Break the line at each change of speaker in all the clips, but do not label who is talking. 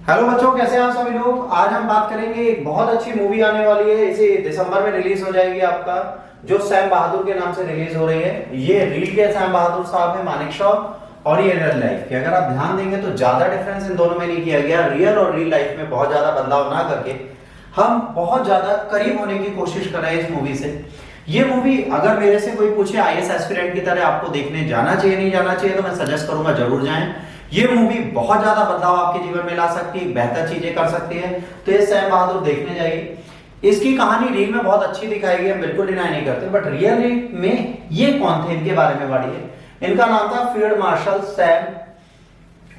Hello बच्चों, कैसे हैं आप सभी लोग। आज हम बात करेंगे, एक बहुत अच्छी मूवी आने वाली है, इसे दिसंबर में रिलीज हो जाएगी आपका, जो सैम बहादुर के नाम से रिलीज हो रही है। ये रील के सैम बहादुर साहब है, मानेकशॉ, और ये रियल लाइफ के। अगर आप ध्यान देंगे तो ज्यादा डिफरेंस इन दोनों में नहीं किया गया। रियल और रियल लाइफ में बहुत ज्यादा बदलाव ना करके हम बहुत ज्यादा करीब होने की कोशिश कर रहे हैं इस मूवी से। ये मूवी अगर मेरे से कोई पूछे आईएएस एस्पिरेंट की तरह आपको देखने जाना चाहिए नहीं जाना चाहिए, तो मैं सजेस्ट करूंगा जरूर जाएं। ये मूवी बहुत ज्यादा बदलाव आपके जीवन में ला सकती है, बेहतर चीजें कर सकती है, तो ये सैम बहादुर देखने जाइए। इसकी कहानी रील में बहुत अच्छी दिखाई गई, हम बिल्कुल डिनाई नहीं करते, बट रियल में ये कौन थे, इनके बारे में पढ़िए। इनका नाम था field marshal Sam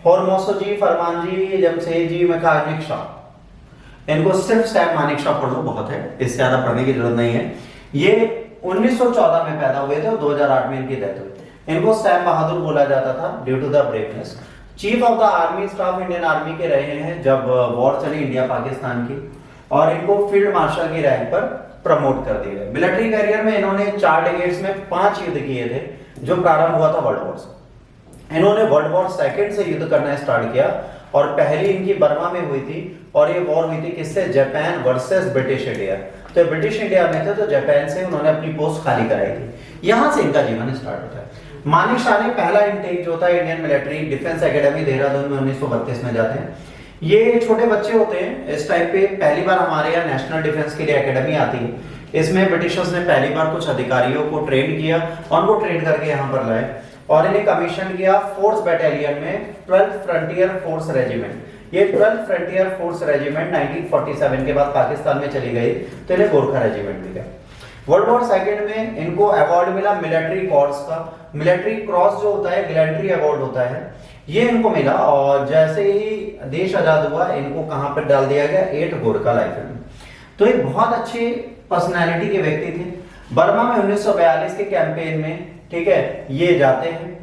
Hormusji Framji Jamshedji Manekshaw. इनको सिर्फ सैम मानेकशॉ पढ़ लो, बहुत है, इससे ज्यादा पढ़ने की जरूरत नहीं है। ये 1914 में पैदा हुए थे और 2008 में इनकी डेथ हुई। इनको सैम बहादुर बोला जाता था due to the braveness. Chief of the army staff Indian army के रहे हैं जब वॉर चली इंडिया पाकिस्तान की, और इनको फील्ड मार्शल की रैंक पर प्रमोट कर दिया गया। मिलिट्री करियर में इन्होंने 4 डिकेड्स में 5 युद्ध किए थे, जो प्रारंभ हुआ था वर्ल्ड वॉर से। इन्होंने वर्ल्ड वॉर सेकंड से युद्ध करना स्टार्ट किया, और पहली इनकी बर्मा में हुई थी, और ये वॉर हुई थी किससे, जापान वर्सेस ब्रिटिश इंडिया। तो ब्रिटिश इंडिया में थे, तो जापान से उन्होंने अपनी पोस्ट खाली कराई थी। यहां से इनका जीवन स्टार्ट होता है। मानेकशॉ ने पहला इनटेक जो था Indian military defence academy Dehradun में 1932 में जाते हैं। ये छोटे बच्चे होते हैं इस टाइप पे, पहली बार हमारे यहाँ नेशनल डिफेंस के लिए एकेडमी आती है। इसमें ब्रिटिशर्स ने पहली बार कुछ अधिकारियों को ट्रेन किया, और उनको ट्रेन करके यहाँ पर लाए, और इन्हें कमीशन किया फोर्स बटालियन में 12th फ्रंटियर फोर्स रेजिमेंट। ये 12th फ्रंटियर फोर्स रेजिमेंट 1947 के बाद पाकिस्तान में चली गई, तो इन्हें गोरखा रेजिमेंट मिला। वर्ल्ड वॉर सेकंड में इनको अवार्ड मिला मिलिट्री कॉर्प्स का। मिलिट्री क्रॉस जो होता है, ग्लैंट्री अवार्ड होता है, ये इनको मिला। और जैसे ही देश आजाद हुआ, इनको कहां पर डाल दिया गया, 8 गोरखा राइफल में। तो एक बहुत अच्छे पर्सनैलिटी के व्यक्ति थे। बर्मा में 1942 के कैंपेन में, ठीक है, ये जाते हैं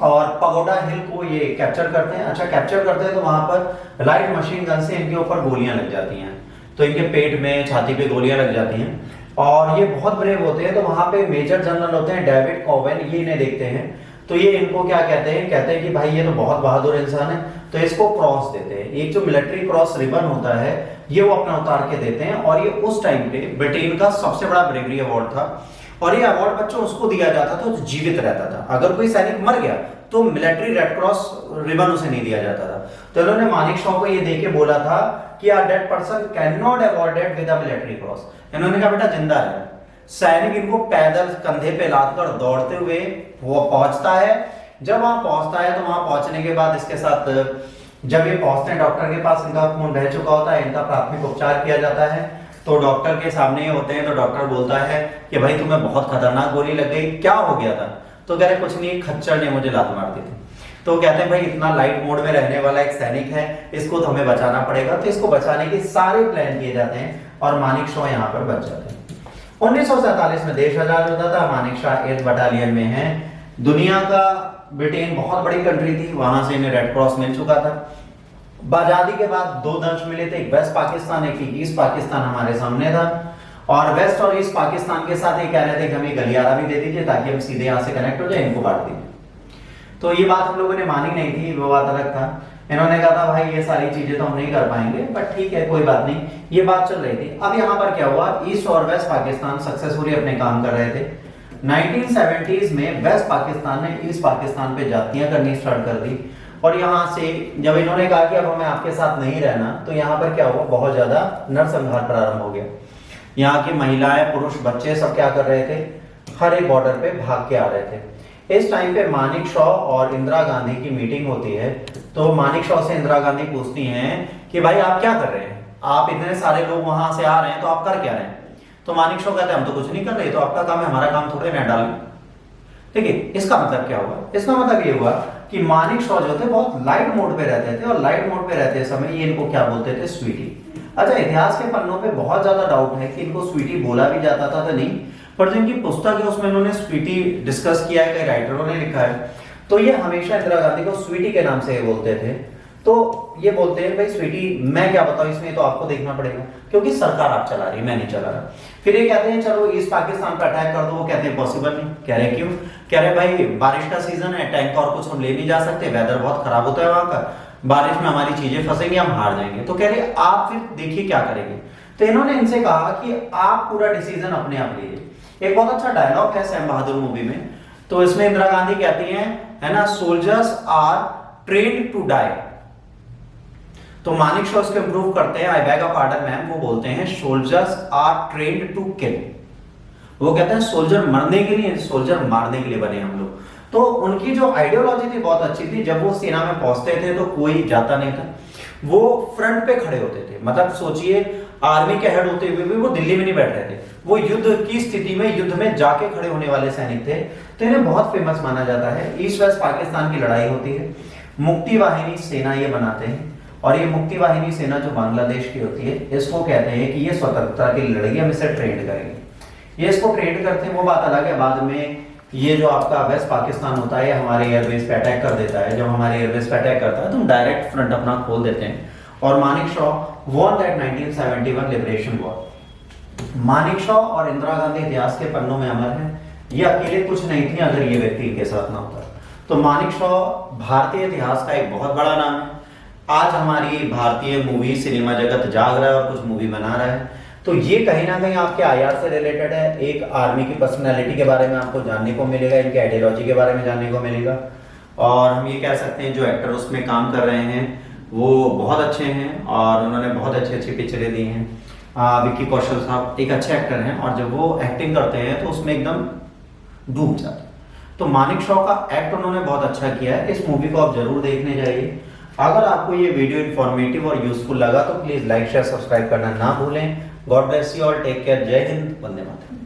और पगोडा हिल को ये कैप्चर करते हैं। अच्छा, कैप्चर करते हैं तो वहां पर लाइट मशीन गन से इनके ऊपर गोलियां लग जाती हैं, तो इनके पेट में, छाती पे गोलियां लग जाती हैं, और ये बहुत ब्रेव होते हैं। तो वहां पे मेजर जनरल होते हैं डेविड कोवेन, ये इन्हें देखते हैं, तो ये इनको क्या कहते हैं, कहते हैं कि भाई ये तो बहुत बहादुर इंसान है, तो इसको क्रॉस देते हैं। एक जो मिलिट्री क्रॉस रिबन होता है, ये वो अपना उतार के देते हैं, और ये उस टाइम पे ब्रिटेन का सबसे बड़ा ब्रेवरी अवार्ड था। और ये अवार्ड बच्चों उसको दिया जाता था जो जीवित रहता था। अगर कोई सैनिक मर गया तो मिलिट्री रेड क्रॉस रिबन उसे नहीं दिया जाता था। तो इन्होंने मानेकशॉ को ये देके बोला था कि a dead person can not awarded with a military cross. इन्होंने कहा बेटा जिंदा है। सैनिक इनको पैदल कंधे पे लाद कर दौड़ते हुए वो पहुंचता है। जब वहां पहुंचता है तो वहां पहुंचने के बाद इसके साथ जब ये पहुंचते हैं डॉक्टर के पास, इनका खून बह चुका होता है, इनका प्राथमिक उपचार किया जाता है। तो डॉक्टर के सामने होते हैं, तो डॉक्टर बोलता है कि भाई तुम्हें बहुत खतरनाक गोली लग गई, क्या हो गया था। तो कह रहे कुछ नहीं, खच्चर ने मुझे लात मार दी थी। तो कहते हैं भाई इतना लाइट मोड में रहने वाला एक सैनिक है, इसको तो हमें बचाना पड़ेगा। तो इसको बचाने के सारे प्लान किए जाते हैं, और मानेकशॉ यहाँ पर बच जाते हैं। 1947 में देश आजाद होता था। मानेकशॉ 8th बटालियन में है। दुनिया का ब्रिटेन बहुत बड़ी कंट्री थी, वहां से इन्हें रेड क्रॉस मिल चुका था। आजादी के बाद 2 दंश मिले थे, एक वेस्ट पाकिस्तान, एक ईस्ट पाकिस्तान हमारे सामने था। और वेस्ट और ईस्ट पाकिस्तान के साथ ये कह रहे थे कि हमें गलियारा भी दे दीजिए ताकि हम सीधे यहाँ से कनेक्ट हो जाए, इनको बांट दीजिए। तो ये बात हम लोगों ने मानी नहीं थी, वो बात अलग था। इन्होंने कहा था भाई ये सारी चीजें तो हम नहीं कर पाएंगे, बट ठीक है कोई बात नहीं, ये बात चल रही थी। अब यहाँ पर क्या हुआ, ईस्ट और वेस्ट पाकिस्तान सक्सेसफुली अपने काम कर रहे थे। 1970s में वेस्ट पाकिस्तान ने ईस्ट पाकिस्तान पे जातियां करनी स्टार्ट कर दी, और यहाँ से जब इन्होंने कहा कि अब हमें आपके साथ नहीं रहना, तो यहाँ पर क्या हुआ, बहुत ज्यादा नरसंहार प्रारंभ हो गया। यहाँ की महिलाएं, पुरुष, बच्चे सब क्या कर रहे थे, हर एक बॉर्डर पे भाग के आ रहे थे। इस टाइम पे मानेकशॉ और इंदिरा गांधी की मीटिंग होती है। तो मानेकशॉ से इंदिरा गांधी पूछती हैं कि भाई आप क्या कर रहे हैं, आप इतने सारे लोग वहां से आ रहे हैं तो आप कर क्या रहे हैं। तो मानेकशॉ कहते हैं हम तो कुछ नहीं कर रहे, तो आपका काम है, हमारा काम थोड़े ना डालें। ठीक है, इसका मतलब क्या हुआ, इसका मतलब ये हुआ कि मानेकशॉ जो थे बहुत लाइट मोड पे रहते थे, और लाइट मोड पे रहते समय ये इनको क्या बोलते थे, स्वीटी। अच्छा, इतिहास के पन्नों पे बहुत ज्यादा डाउट है कि इनको स्वीटी बोला भी जाता था तो नहीं, पर जो इनकी पुस्तक है उसमें इन्होंने स्वीटी डिस्कस किया है, कई राइटरों ने लिखा है। तो ये हमेशा इंदिरा गांधी को स्वीटी के नाम से बोलते थे। तो ये बोलते हैं भाई स्वीटी मैं क्या बताऊं इसमें, तो आपको देखना पड़ेगा क्योंकि सरकार आप चला रही, मैं नहीं चला रहा। फिर ये कहते हैं चलो ईस्ट पाकिस्तान पर अटैक कर दो, वो कहते हैं पॉसिबल नहीं। कह रहे क्यों, कह रहे भाई बारिश का सीजन है, टैंक और कुछ हम ले नहीं जा सकते, वेदर बहुत खराब होता है वहां का, बारिश में हमारी चीजें फंसेंगी, हम हार जाएंगे। तो कह रहे आप फिर देखिए क्या करेंगे। तो इन्होंने इनसे कहा कि आप पूरा डिसीजन अपने आप लीजिए। एक बहुत अच्छा डायलॉग है सैम बहादुर मूवी में। तो इसमें इंदिरा गांधी कहती हैं, है ना, soldiers are trained to die. तो मानिक शॉ इसको इंप्रूव करते हैं, I beg a pardon ma'am, वो बोलते हैं soldiers are trained to kill. वो कहते हैं सोल्जर मरने के लिए, सोल्जर मारने के लिए बने हम लोग। तो उनकी जो आइडियोलॉजी थी बहुत अच्छी थी। जब वो सेना में पहुंचते थे तो कोई जाता नहीं था, वो फ्रंट पे खड़े होते थे। मतलब सोचिए, आर्मी के हेड होते हुए भी वो दिल्ली में नहीं बैठ रहे थे, वो युद्ध की स्थिति में, युद्ध में जाके खड़े होने वाले सैनिक थे। तो इन्हें बहुत फेमस माना जाता है। ईस्ट वेस्ट पाकिस्तान की लड़ाई होती है, मुक्ति वाहिनी सेना ये बनाते हैं, और ये मुक्ति वाहिनी सेना जो बांग्लादेश की होती है, इसको कहते हैं कि ये स्वतंत्रता के लिए लड़ेगी, हम इसे ट्रेंड करेंगे। ये इसको ट्रेंड करते हैं, वो बात अलग है। बाद में ये जो आपका वेस्ट पाकिस्तान होता है, हमारे एयरबेस पे अटैक कर देता है। जब हमारे एयरबेस पे अटैक करता है तो हम डायरेक्ट फ्रंट अपना खोल देते हैं। और Manik Shaw von that 1971 liberation war. Manik Shaw और इंदिरा गांधी इतिहास के पन्नों में अमर है। ये अकेले कुछ नहीं थी अगर ये व्यक्ति इनके साथ ना होता। तो मानिक शॉ भारतीय इतिहास का एक बहुत बड़ा नाम है। आज हमारी भारतीय मूवी सिनेमा जगत जाग रहा है और कुछ मूवी बना रहा है। तो ये कहीं ना कहीं आपके आईआर से रिलेटेड है। एक आर्मी की पर्सनालिटी के बारे में आपको जानने को मिलेगा, इनके आइडियोलॉजी के बारे में जानने को मिलेगा। और हम ये कह सकते हैं जो एक्टर उसमें काम कर रहे हैं वो बहुत अच्छे हैं और उन्होंने बहुत अच्छी अच्छी पिक्चरें दी हैं। विक्की कौशल साहब एक अच्छे एक्टर हैं और जब वो एक्टिंग करते हैं तो उसमें एकदम डूब जाते हैं। तो मानिक शॉ का एक्ट उन्होंने बहुत अच्छा किया है। इस मूवी को आप जरूर देखने जाइए। अगर आपको ये वीडियो इन्फॉर्मेटिव और यूजफुल लगा तो प्लीज लाइक शेयर सब्सक्राइब करना ना भूलें। God bless you all, take care, जय हिंद, वंदे मातरम।